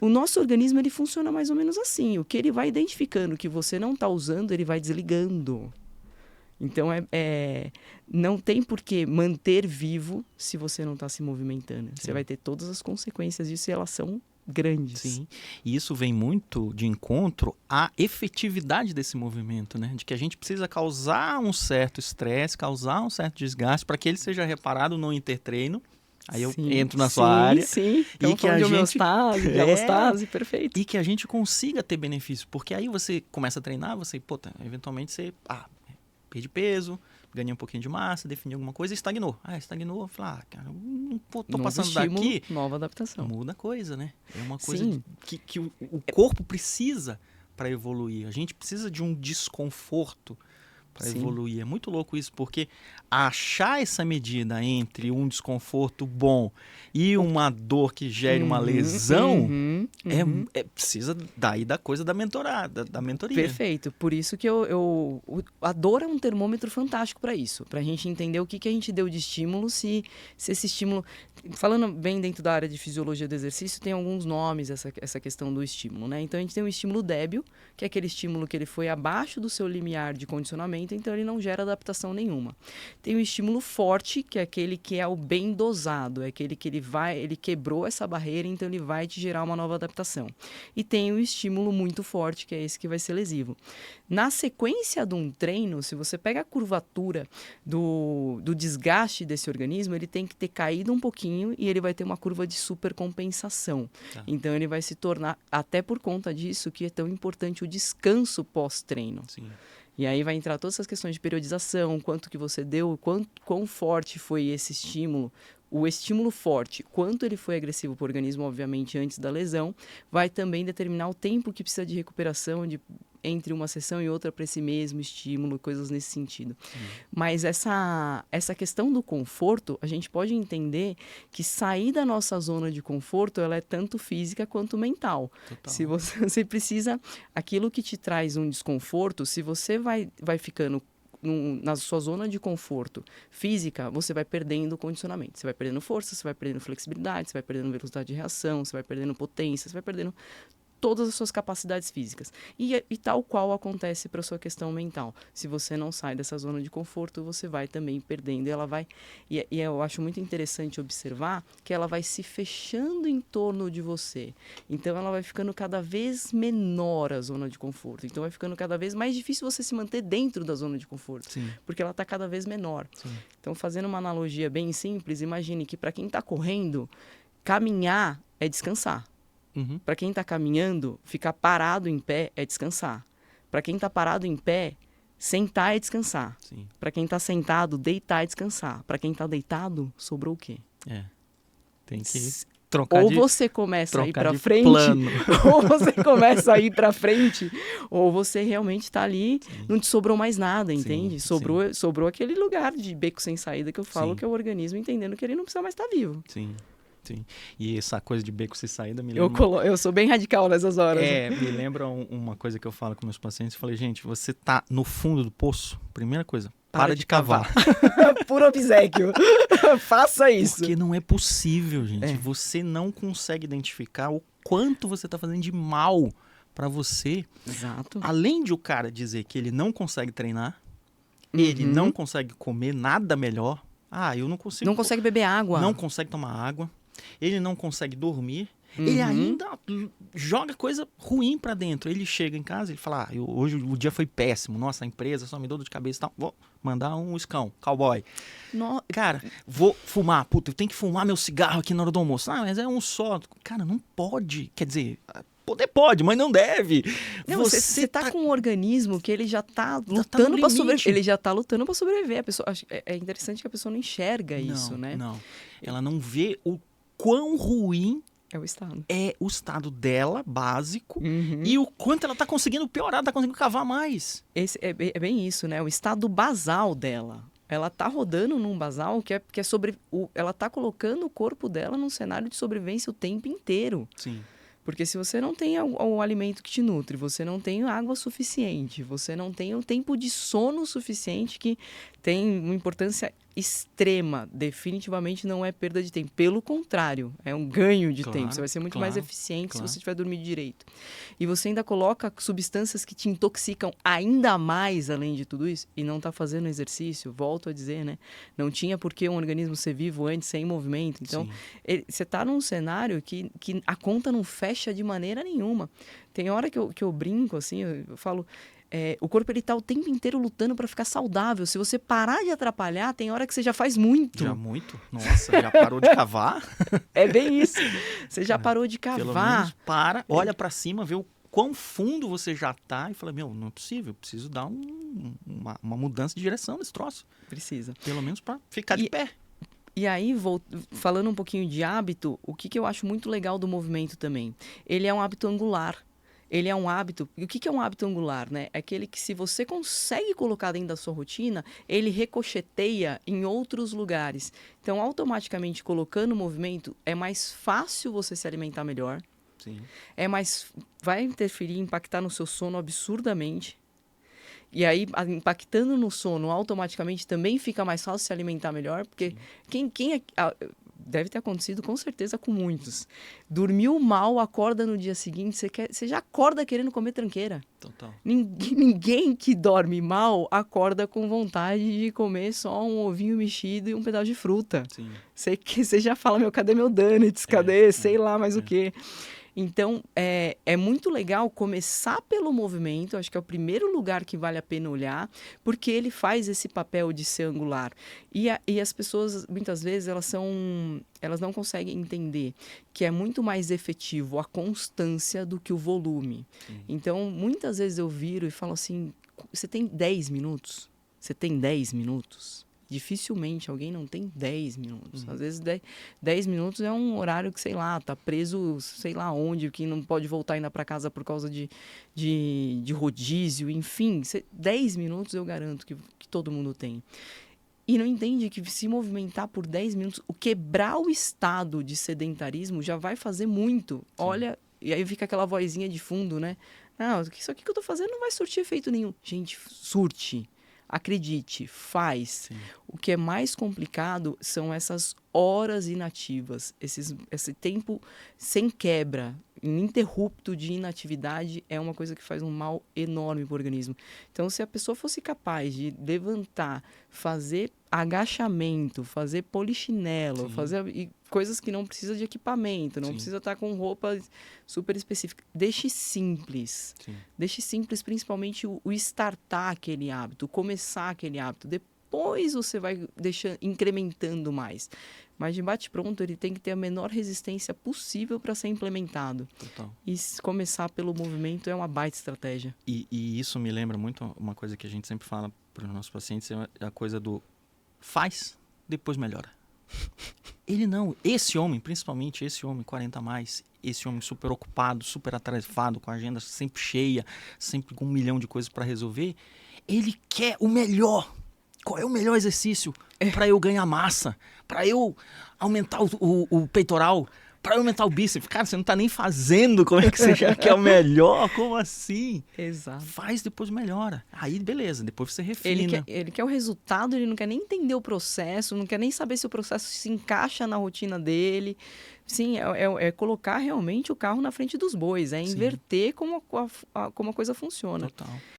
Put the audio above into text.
O nosso organismo, ele funciona mais ou menos assim. O que ele vai identificando que você não está usando, ele vai desligando. Então, não tem por que manter vivo se você não está se movimentando. Sim. Você vai ter todas as consequências disso e elas são grandes. Sim, e isso vem muito de encontro à efetividade desse movimento, né? De que a gente precisa causar um certo estresse, causar um certo desgaste para que ele seja reparado no intertreino. Aí eu entro na sua área. Sim, e que a de gente homeostase, de alostase, perfeito. E que a gente consiga ter benefício, porque aí você começa a treinar, eventualmente você perde peso, ganhei um pouquinho de massa, defini alguma coisa e estagnou. Estagnou, falei, cara, não tô passando estímulo, daqui. Nova adaptação. Muda a coisa, né? É uma coisa que o corpo precisa para evoluir. A gente precisa de um desconforto para evoluir. É muito louco isso, porque achar essa medida entre um desconforto bom e uma dor que gere uma lesão precisa daí da coisa da mentoria. Perfeito. Por isso que a dor é um termômetro fantástico para isso, para a gente entender o que a gente deu de estímulo, se esse estímulo... Falando bem dentro da área de fisiologia do exercício, tem alguns nomes essa questão do estímulo, né? Então, a gente tem o estímulo débil, que é aquele estímulo que ele foi abaixo do seu limiar de condicionamento, então ele não gera adaptação nenhuma. Tem o estímulo forte, que é aquele que é o bem dosado, é aquele que ele quebrou essa barreira, então ele vai te gerar uma nova adaptação. E tem o estímulo muito forte, que é esse que vai ser lesivo. Na sequência de um treino, se você pega a curvatura do desgaste desse organismo, ele tem que ter caído um pouquinho e ele vai ter uma curva de supercompensação. Tá. Então, ele vai se tornar, até por conta disso, que é tão importante o descanso pós-treino. Sim. E aí vai entrar todas essas questões de periodização, quanto que você deu, quão forte foi esse estímulo. O estímulo forte, quanto ele foi agressivo para o organismo, obviamente, antes da lesão, vai também determinar o tempo que precisa de recuperação entre uma sessão e outra para esse mesmo estímulo, coisas nesse sentido. Mas essa questão do conforto, a gente pode entender que sair da nossa zona de conforto, ela é tanto física quanto mental. Total. Se você precisa, aquilo que te traz um desconforto, se você vai ficando na sua zona de conforto física, você vai perdendo condicionamento. Você vai perdendo força, você vai perdendo flexibilidade, você vai perdendo velocidade de reação, você vai perdendo potência, você vai perdendo todas as suas capacidades físicas. E tal qual acontece para a sua questão mental. Se você não sai dessa zona de conforto, você vai também perdendo. E eu acho muito interessante observar que ela vai se fechando em torno de você. Então, ela vai ficando cada vez menor a zona de conforto. Então, vai ficando cada vez mais difícil você se manter dentro da zona de conforto. Sim. Porque ela está cada vez menor. Sim. Então, fazendo uma analogia bem simples, imagine que para quem está correndo, caminhar é descansar. Para quem está caminhando, ficar parado em pé é descansar. Para quem está parado em pé, sentar é descansar. Para quem está sentado, deitar é descansar. Para quem está deitado, sobrou o quê? Tem que trocar ou você começa a ir para frente, plano. ou você começa a ir para frente, ou você realmente está ali, não te sobrou mais nada, entende? Sobrou aquele lugar de beco sem saída que eu falo, que é o organismo entendendo que ele não precisa mais estar vivo. Sim. E essa coisa de beco sem saída me lembra... Eu sou bem radical nessas horas. Me lembra uma coisa que eu falo com meus pacientes. Eu falei, gente, você tá no fundo do poço, primeira coisa, para de cavar. Por obséquio. Faça isso. Porque não é possível, gente. Você não consegue identificar o quanto você tá fazendo de mal para você. Exato. Além de o cara dizer que ele não consegue treinar, ele não consegue comer nada melhor. Eu não consigo... Não consegue beber água. Não consegue tomar água. Ele não consegue dormir. Ele ainda joga coisa ruim pra dentro. Ele chega em casa e fala, hoje o dia foi péssimo. Nossa, a empresa só me deu dor de cabeça e tal. Vou mandar um escão, cowboy. Cara, vou fumar. Puta, eu tenho que fumar meu cigarro aqui na hora do almoço. Mas é um só. Cara, não pode. Quer dizer... Poder pode, mas não deve. Você tá com um organismo que ele já tá lutando para sobreviver. Ele já tá lutando para sobreviver. A pessoa, é interessante que a pessoa não enxerga isso, né? Não. Ela não vê o quão ruim é o estado dela, básico, e o quanto ela tá conseguindo piorar, tá conseguindo cavar mais. É bem isso, né? O estado basal dela. Ela tá rodando num basal que é sobre... ela tá colocando o corpo dela num cenário de sobrevivência o tempo inteiro. Sim. Porque se você não tem o alimento que te nutre, você não tem água suficiente, você não tem o tempo de sono suficiente, que tem uma importância extrema, definitivamente não é perda de tempo. Pelo contrário, é um ganho de Claro, tempo. Você vai ser muito mais claro, eficiente claro. se você tiver dormido direito. E você ainda coloca substâncias que te intoxicam ainda mais além de tudo isso e não está fazendo exercício, volto a dizer, né? Não tinha por que um organismo ser vivo antes sem movimento. Então, Sim. você está num cenário que a conta não fecha de maneira nenhuma. Tem hora que eu brinco, assim, eu falo... o corpo ele tá o tempo inteiro lutando para ficar saudável. Se você parar de atrapalhar, tem hora que você já faz muito. Já muito? Nossa, já parou de cavar? É bem isso. Você já parou de Pelo cavar. menos para, olha pra cima, vê o quão fundo você já tá e fala, meu, não é possível, preciso dar uma mudança de direção nesse troço. Precisa. Pelo menos pra ficar de pé. E aí, falando um pouquinho de hábito, o que eu acho muito legal do movimento também? Ele é um hábito angular. Ele é um hábito... E o que é um hábito angular, né? É aquele que, se você consegue colocar dentro da sua rotina, ele ricocheteia em outros lugares. Então, automaticamente, colocando movimento, é mais fácil você se alimentar melhor. Sim. Vai interferir, impactar no seu sono absurdamente. E aí, impactando no sono, automaticamente também fica mais fácil se alimentar melhor. Porque deve ter acontecido com certeza com muitos. Dormiu mal, acorda no dia seguinte, você já acorda querendo comer tranqueira. Total. Ninguém que dorme mal acorda com vontade de comer só um ovinho mexido e um pedaço de fruta. Sim. Você já fala, cadê meu donuts? Cadê sei lá mais o quê? Então, é muito legal começar pelo movimento, acho que é o primeiro lugar que vale a pena olhar, porque ele faz esse papel de ser angular. E as pessoas, muitas vezes, elas não conseguem entender que é muito mais efetivo a constância do que o volume. Sim. Então, muitas vezes eu viro e falo assim, você tem 10 minutos? Você tem 10 minutos? Dificilmente alguém não tem 10 minutos. Às vezes 10 minutos é um horário que, sei lá, tá preso, sei lá onde, que não pode voltar ainda para casa por causa de rodízio, enfim. 10 minutos eu garanto que todo mundo tem. E não entende que se movimentar por 10 minutos, o quebrar o estado de sedentarismo já vai fazer muito. Sim. Olha, e aí fica aquela vozinha de fundo, né? Não, isso aqui que eu tô fazendo não vai surtir efeito nenhum. Gente, surte. Acredite, faz. Sim. O que é mais complicado são essas horas inativas, esse tempo sem quebra, ininterrupto de inatividade é uma coisa que faz um mal enorme para o organismo. Então, se a pessoa fosse capaz de levantar, fazer agachamento, fazer polichinelo, fazer coisas que não precisa de equipamento, não precisa estar com roupa super específica. Deixe simples. Sim. Deixe simples, principalmente o startar aquele hábito, começar aquele hábito. Depois você vai incrementando mais. Mas de bate-pronto, ele tem que ter a menor resistência possível para ser implementado. Total. E começar pelo movimento é uma baita estratégia. E isso me lembra muito uma coisa que a gente sempre fala para os nossos pacientes, é a coisa do faz, depois melhora. Ele não, esse homem, principalmente esse homem 40 a mais, esse homem super ocupado, super atarefado, com a agenda sempre cheia, sempre com 1 milhão de coisas para resolver, ele quer o melhor. Qual é o melhor exercício para eu ganhar massa? Para eu aumentar o peitoral? Para eu aumentar o bíceps? Cara, você não tá nem fazendo, como é que você já quer o melhor? Como assim? Exato. Faz, depois melhora. Aí, beleza, depois você refina. Ele quer o resultado, ele não quer nem entender o processo, não quer nem saber se o processo se encaixa na rotina dele. Sim, é colocar realmente o carro na frente dos bois, é inverter como a coisa funciona. Total.